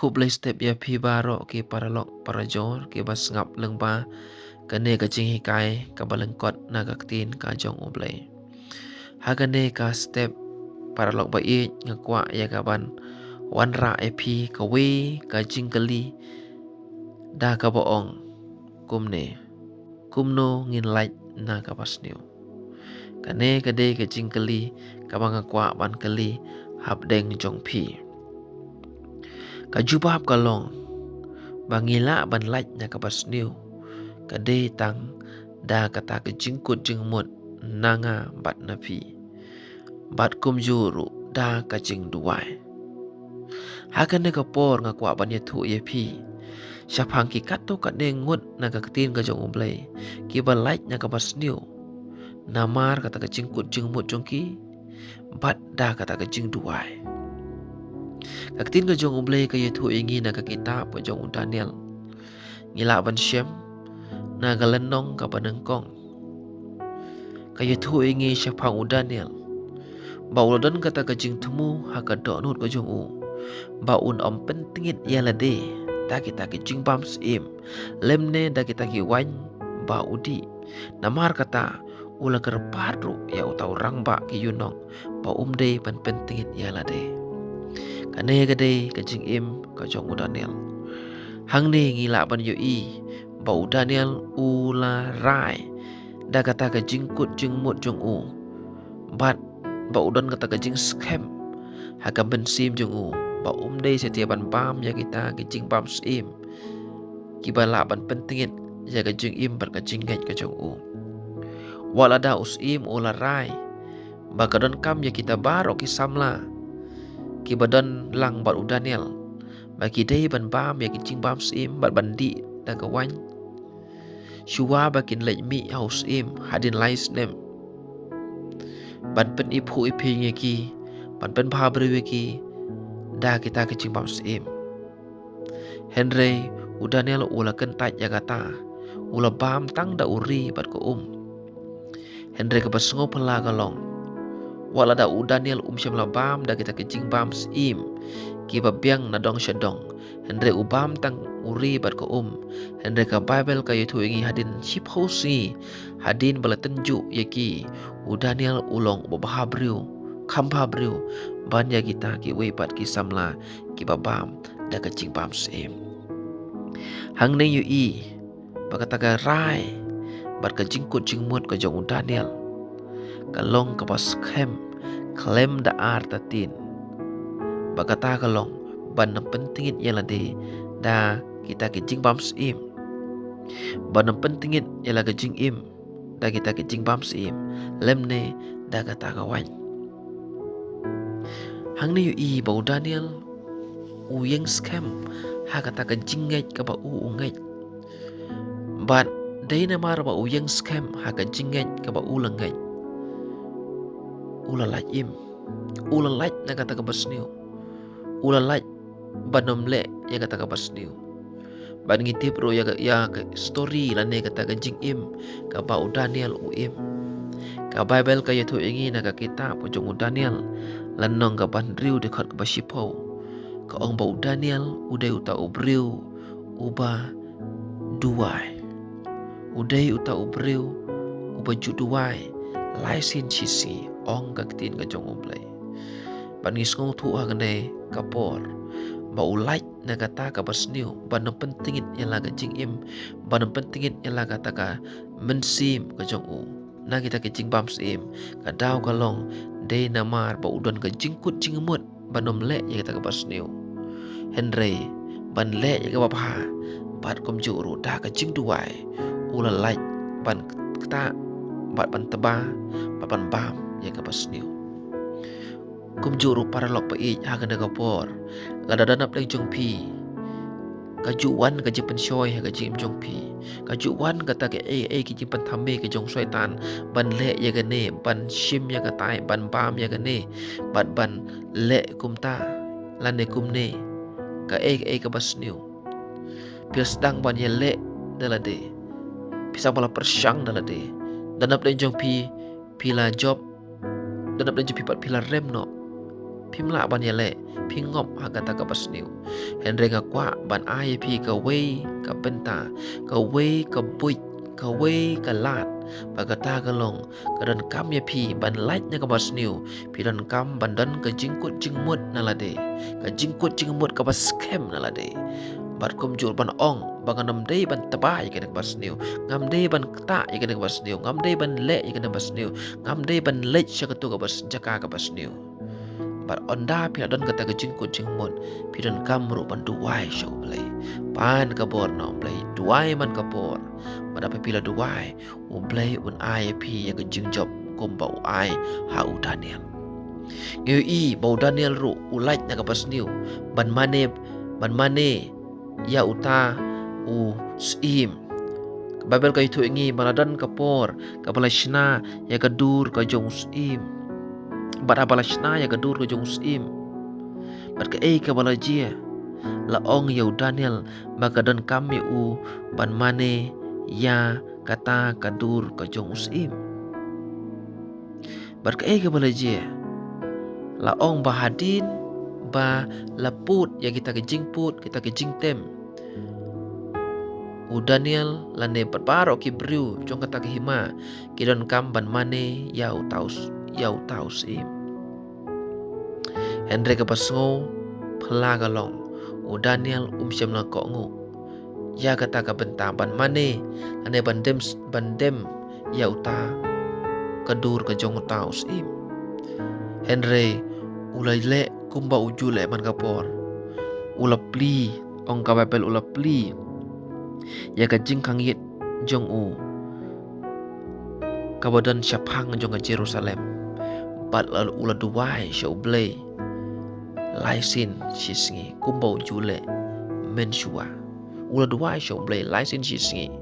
Kublai step ya pi baro ki paralok parajor ki bas ngap lengba kane ka jing hikai ka balengkot na kaktin ka jong ublai. Hagane ka step paralok ba i ngakwa ya kaban wanra epi ka we ka jing kali da ka boong kumno ngin light na ka pasniu. Kane kade ka jing kali ka bangakwa ban kali hap deng jong pi. Kajubab kalong bangila ban laj na kapasniu kade tang da kata ke jingkut jingmut nanga bat napi bat kumjuru da ka jing duai hakan ne kapor ngakwa ban yetu yepi syapang ki kato kade ngut na kaktin ka jong umblai ki ban laj na kapasniu namar kata ke jingkut jingmut jongki bat da kata ke jing duai. Kaktin ka jong umblai ka yetu ingi na ka kitab ka jong Daniel ngila ban syem na galenong ka panengkong ka yetu ingi syapang Daniel ba uladon kata ka jing temu ha ka donut ka jong u ba un om pentingit yalade da kita ki jing bams im lemne da kita ki wan ba udi namar kata ula kerpadu ya utau rang ba ki yunong ba umde ban pentingit yalade. Kane gade kajing im ka jong Daniel hang ne ngila ban yo i bau Daniel ula rai da kata kajing kut jing mut jong u bat bau don kata kajing scam haka bensim jong u ba umde setiap ban pam ya kita kajing pam sim kibala ban pentingit ya kajing im bar kajing gaj ka jong u wala da us im ula rai ba kadon kam ya kita baro ki samla ki badan lang bar u Daniel bagi day ban bam ya kicing bam sim bar bandi da kawan shua bakin lej mi haus im hadin lais nem ban pen ipu iping ki ban pen phabri ki da kita kicing bam sim Henry u Daniel ula kentaj ya kata ula bam tang da uri bat ko Henry ke basngo pala kalong wala da u Daniel syam la bam da kita kicing bam sim ki babiang na dong syadong Henry u bam tang uri bat ko Henry ka Bible ka yutu ingi hadin ship hosi hadin bala tenju yaki u Daniel ulong bahabriu khampabriu banya kita ki we bat ki samla ki babam da kicing bam sim hang ne yu i bakata ka rai bat ka jingkut jingmut ka jong Daniel kalong ka pas klem da artatin bakata kalong ban pentingit yalade da kita kicing bam sim ban pentingit yala kicing im da kita kicing bam sim lemne da kata kawan hang ne yu i bau Daniel u yang scam ha kata ka jingaj ka ba u ngaj bat dai na mar ba u yang scam ha ka jingaj ka ba u langaj ula laj im ula laj na kata ka basniu ula laj banom le ya kata ka basniu ban ngitip ro ya story la ne kata ka jing im ka ba u Daniel u im ka Bible ka yetu ingi na ka kitab jong u Daniel lanong ka ban riu de khat ka basipo ka ong ba u Daniel ude uta ubriu uba duai ude uta ubriu uba juduai laisin sisi ong kaktin ka jong umblai bangis ngong tu agane kapor ba ulaj na kata ka basniu ban pentingit yang laga jing im ban pentingit yang laga taka mensim ka jong u na kita ke jing bam sim ka daw kalong de namar ba udon ka jingkut jingmut banom le ya kita ka basniu Henry ban le ya ka bapha bat kom juru da ka jing duai ula laj ban kata bat ban teba bat ban bam ya ka basniu kum juru para lok pa i ha ka kapor la da danap leng jong pi kajuan ka jipen shoy ha ka jim jong pi kajuan kata ke ki jipen thamme ke jong syaitan ban le ya ga ne ban shim ya ka tai ban bam ya ga ne bat ban le kum ta la ne kum ne ka ka basniu pil sedang ban ya le dala de bisa bala persyang dala de danap leng jong pi pila job danap leng jong pi pat pila rem no Pimla ban yale pingop hagata ka basniu. Henry nga kwa ban ay pi ka way ka benta ka way ka buit ka way ka lat bagata ka long kadan kam ya pi ban light nya ka basniu pidan kam bandan ka jingkut jingmut nalade ka jingkut jingmut ka baskem nalade bat kum jur ban ong banganam dei ban tabai ka basniu ngam dei ban kta ka basniu ngam dei ban le ka basniu ngam dei ban lech ka bas jaka ka basniu bar onda pia don kata ke jingkut jingmut pidan kamru ban duai show play pan ka bor no play duai man ka bor pada pila duai u play un ai pi ya ke jingjob kom bau ai ha u Daniel ngiu i bau Daniel ru ulait na ka pasniu ban mane ya uta u sim babel ka itu ingi baladan ka por ka balashna ya ka dur ka jong sim Bada balashna ya gadur ke jong sim. Bad ke ka balajia. La ong yau Daniel magadon kami u ban mane ya kata gadur ke jong sim. Bad ke ka balajia. La ong bahadin ba laput ya kita ke jingput kita ke jingtem. U Daniel lane barbaro ki briu jong kata ke hima kidon kam ban mane yau taus sim. Henry ke pasngo pelagalong u Daniel syam la ko ngu ya kata ka benta ban mane ane bandem ya uta kadur ka jong taus im Henry ulai le kumba ujule man kapor ula pli ong ka babel ula pli ya ka jing kangit jong u kabadan syapang jong ka Jerusalem bat ula duai syau blay laisin shisngi kumbau jule menshua ula duai show blay laisin shisngi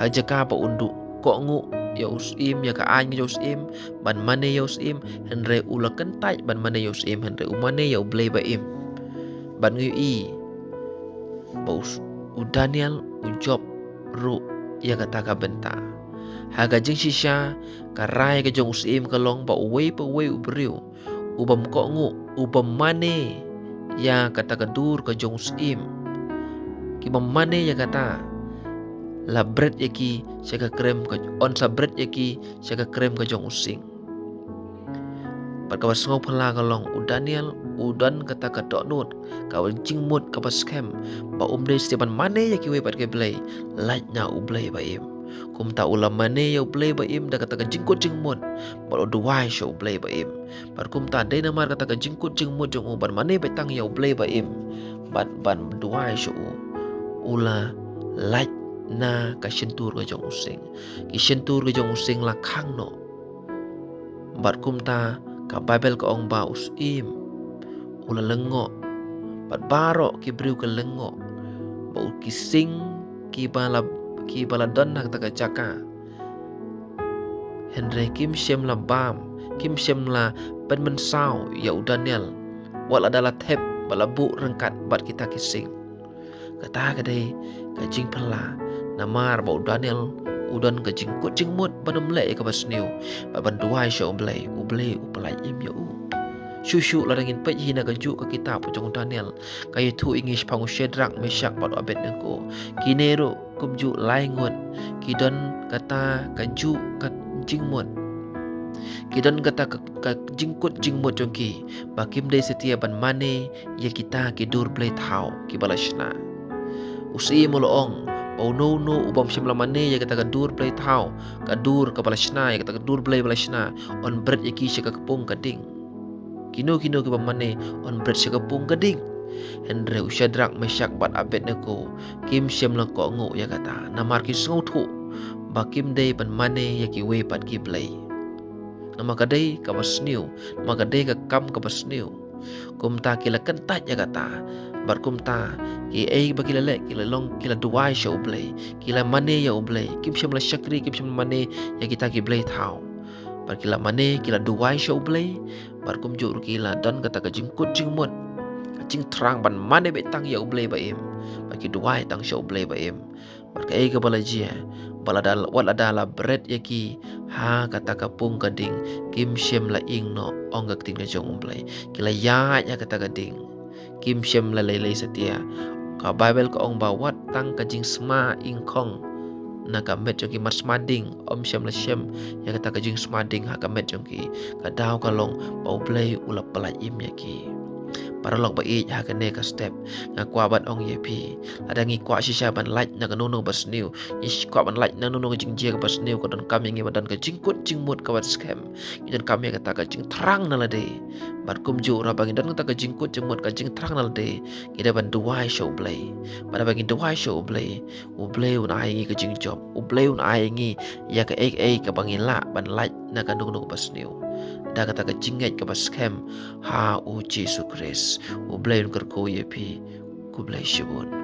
hajaka pa undu ko ngu ya usim ya ka any ya usim ban mane ya usim henre ula kentai ban mane ya usim henre umane ya blay ba im ban ngi i bos u Daniel u job ru ya kata ka benta haga jing shisha karai ka jong usim ka long ba uwe ubriu ubam ko ngu ubam mane ya kata kadur ka jong sim ki bam mane ya kata la bread yaki saka krem ka on sa bread yaki saka krem ka jong using Perkawas ngau pala kalong u Daniel udan kata ka donut ka jingmut ka baskem ba umde steban mane yaki we pat ke blay light na u blay ba im kum ta ulam mane ya blay ba im da kata ka jingkut jingmut ba duai show blay ba im par kum ta de namar kata ka jingkut jingmut jong u ban mane betang ya blay ba im ban duai show ula light na ka shentur ka jong using ki shentur ka jong using la khang no bat kum ta ka Bible ka ong ba usim ula lengo bat baro ki briu ka lengo ba ki sing ki bala don nak ta ka jaka Henry kim shem la bam kim shem la ben men sao ya u Daniel wal adalah tep bala bu rengkat bat kita kising kata kadai ka jing pala namar ba u Daniel udan ka jingkut jingmut banam le ka basniu ba ban duai sho blai u pelai im ya u Shushu larangin pej hina ka ju ka kitab jong Daniel kay tu ingis pangu Shedrak Meshak pat Abednego kinero kumju laingon kidon kata kaju ka jingmut kidon kata ka jingkut jingmut jongki bakim de setia ban mane ya kita kidur blai thau ki balashna usi moloong oh no ubam shimla mane ya kata kadur blai thau kadur ka balashna ya kata kadur blai balashna on bread ya ki shaka kapung kading Kino ki pamane on bread sekepung gading Henry Ushadrak Meshak bat Abednego kim shem lang ko ngo ya kata namar ki sngo thu bakim day pan mane ya ki we pat ki blay nama kadai ka basniu nama kadai ka kam ka basniu kumta kila kentat ya kata bar kumta ki bakila le kila long kila duai show blay kila mane ya blay kim shem la shakri kim shem mane ya kita ki blay thau bar kila mane kila duai show blay bar kum jur kila dan kata ka jingkut jingmut ka jing terang ban mane betang ya blay ba im baki duai tang show blay ba im bar ka ka balajia wala dala bread yaki ha kata kapung kading kim shem la ing no ong gak ting na jong blai kila ya nya kata kading kim shem la lei setia ka Bible ko ong bawat tang kajing sma ing kong na kamet jong ki mas mading om shem la shem ya kata kajing smading ha kamet jong ki ka daw kalong bau blai ulap pelai im ya ki para lok ba i ha kane ka step nga kwa ban ong ye pi ada ngi kwa shisha ban laj na kanono bas new is kwa ban laj na nono jing jia ka bas new ko don kami ngi badan ka jingkut jingmut ka bat scam idan kami ka ta ka jing terang na lade bat kum ju ra bangin dan ta ka jingkut jingmut ka jing terang na lade ida ban duai show play pada bangin duai show play u play un ai ngi ka jing job u play un ai ngi ya ka ek ka bangin la ban laj na ka nono bas new da kata ka jingat ka bas scam ha u Jesu Christ u blai un kerko ye pi ku blai shibun